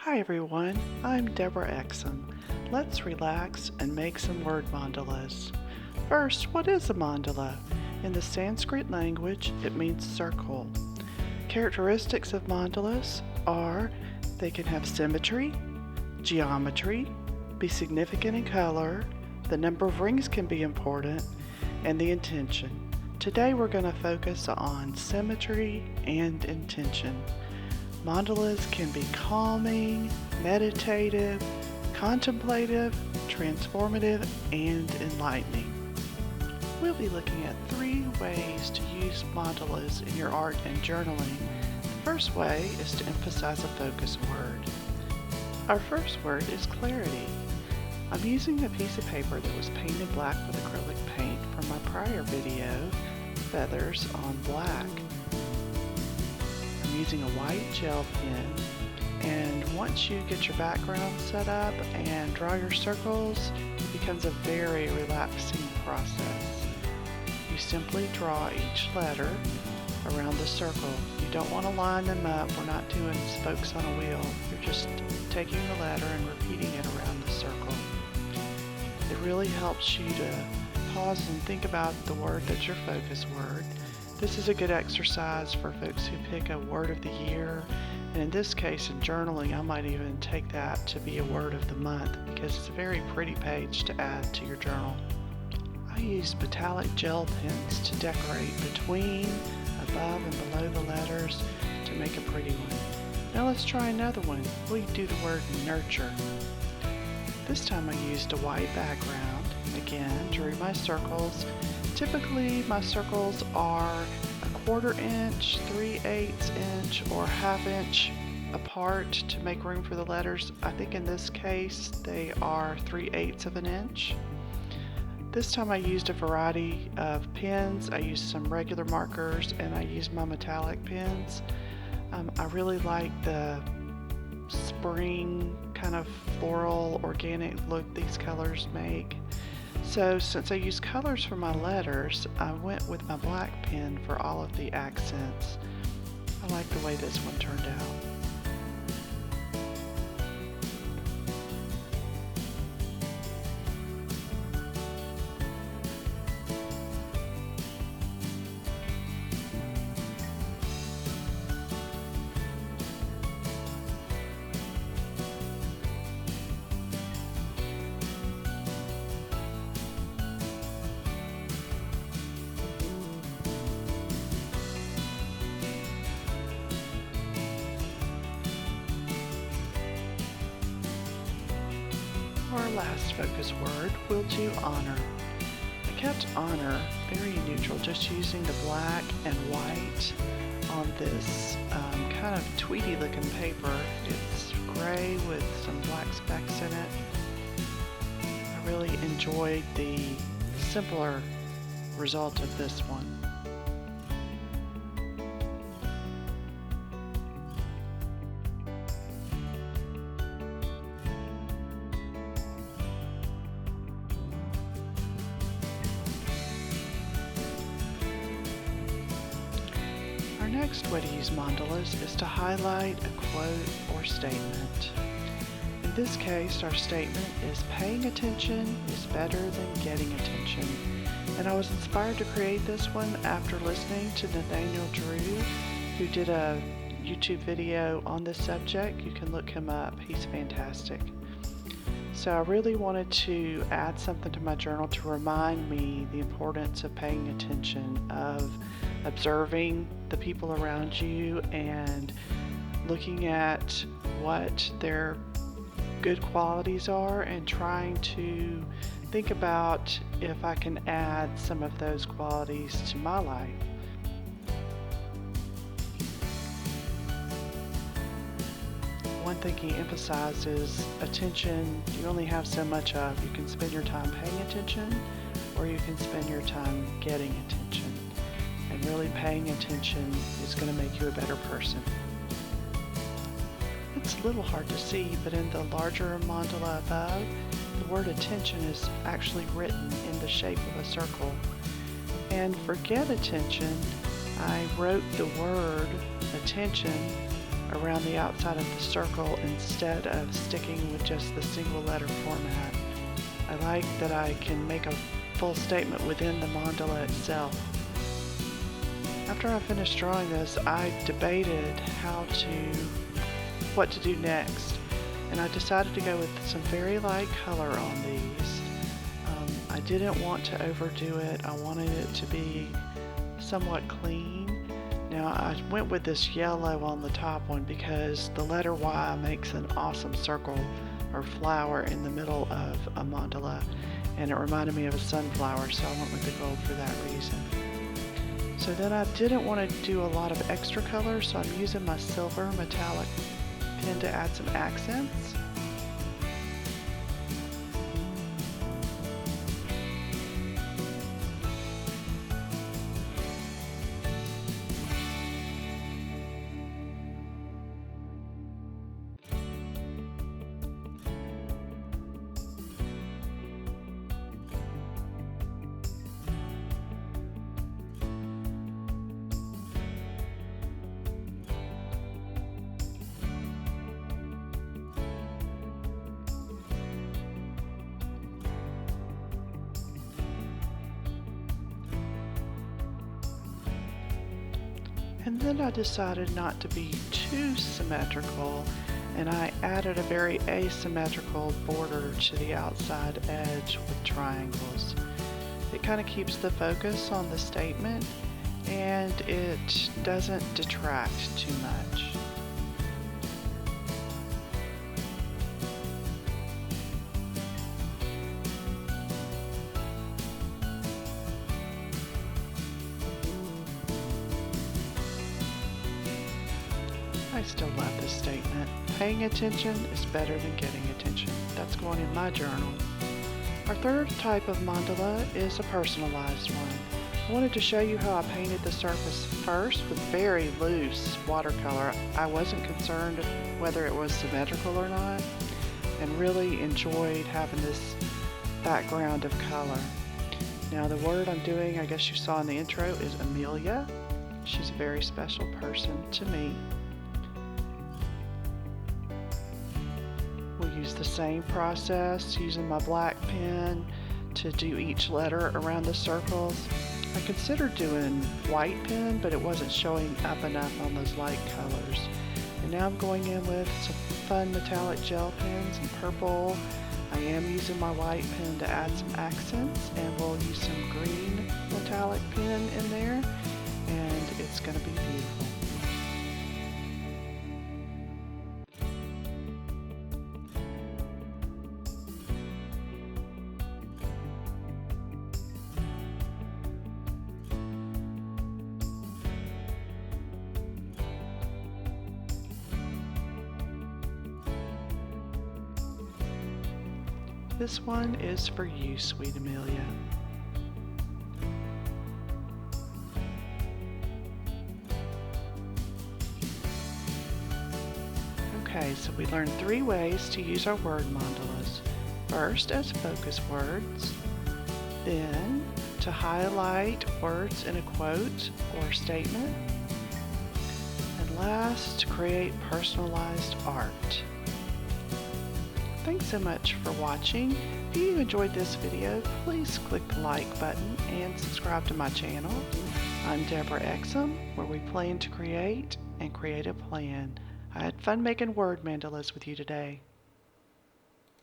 Hi everyone, I'm Deborah Exum. Let's relax and make some word mandalas. First, what is a mandala? In the Sanskrit language, it means circle. Characteristics of mandalas are they can have symmetry, geometry, be significant in color, the number of rings can be important, and the intention. Today we're going to focus on symmetry and intention. Mandalas can be calming, meditative, contemplative, transformative, and enlightening. We'll be looking at 3 ways to use mandalas in your art and journaling. The first way is to emphasize a focus word. Our first word is clarity. I'm using a piece of paper that was painted black with acrylic paint from my prior video, Feathers on Black. Using a white gel pen, and once you get your background set up and draw your circles, it becomes a very relaxing process. You simply draw each letter around the circle. You don't want to line them up. We're not doing spokes on a wheel. You're just taking the letter and repeating it around the circle. It really helps you to pause and think about the word that's your focus word. This is a good exercise for folks who pick a word of the year, and in this case in journaling I might even take that to be a word of the month because it's a very pretty page to add to your journal. I use metallic gel pens to decorate between, above, and below the letters to make a pretty one. Now let's try another one. We do the word nurture. This time I used a white background, again, drew my circles. Typically, my circles are 1/4 inch, 3/8 inch, or 1/2 inch apart to make room for the letters. I think in this case they are 3/8 of an inch. This time I used a variety of pens. I used some regular markers and I used my metallic pens. I really like the spring kind of floral organic look these colors make. So since I used colors for my letters, I went with my black pen for all of the accents. I like the way this one turned out. Our last focus word, we'll do honor. I kept honor very neutral, just using the black and white on this kind of tweedy looking paper. It's gray with some black specks in it. I really enjoyed the simpler result of this one. Our next way to use mandalas is to highlight a quote or statement. In this case, our statement is paying attention is better than getting attention. And I was inspired to create this one after listening to Nathaniel Drew, who did a YouTube video on this subject. You can look him up. He's fantastic. So I really wanted to add something to my journal to remind me the importance of paying attention, of observing the people around you and looking at what their good qualities are and trying to think about if I can add some of those qualities to my life. One thing he emphasized is attention you only have so much of. You can spend your time paying attention or you can spend your time getting attention. And really paying attention is going to make you a better person. It's a little hard to see, but in the larger mandala above, the word attention is actually written in the shape of a circle. And for get attention, I wrote the word attention around the outside of the circle instead of sticking with just the single letter format. I like that I can make a full statement within the mandala itself. After I finished drawing this, I debated what to do next, and I decided to go with some very light color on these. I didn't want to overdo it. I wanted it to be somewhat clean. Now I went with this yellow on the top one because the letter Y makes an awesome circle or flower in the middle of a mandala, and it reminded me of a sunflower, so I went with the gold for that reason. So then I didn't want to do a lot of extra color, so I'm using my silver metallic pen to add some accents. And then I decided not to be too symmetrical, and I added a very asymmetrical border to the outside edge with triangles. It kind of keeps the focus on the statement, and it doesn't detract too much. I still love this statement. Paying attention is better than getting attention. That's going in my journal. Our third type of mandala is a personalized one. I wanted to show you how I painted the surface first with very loose watercolor. I wasn't concerned whether it was symmetrical or not, and really enjoyed having this background of color. Now the word I'm doing, I guess you saw in the intro, is Amelia. She's a very special person to me. We'll use the same process using my black pen to do each letter around the circles. I considered doing white pen, but it wasn't showing up enough on those light colors. And now I'm going in with some fun metallic gel pens and purple. I am using my white pen to add some accents, and we'll use some green metallic pen in there, and it's going to be beautiful. This one is for you, sweet Amelia. Okay, so we learned 3 ways to use our word mandalas. First, as focus words, then to highlight words in a quote or statement, and last, to create personalized art. Thanks so much for watching. If you enjoyed this video, please click the like button and subscribe to my channel. I'm Deborah Exum, where we plan to create and create a plan. I had fun making word mandalas with you today.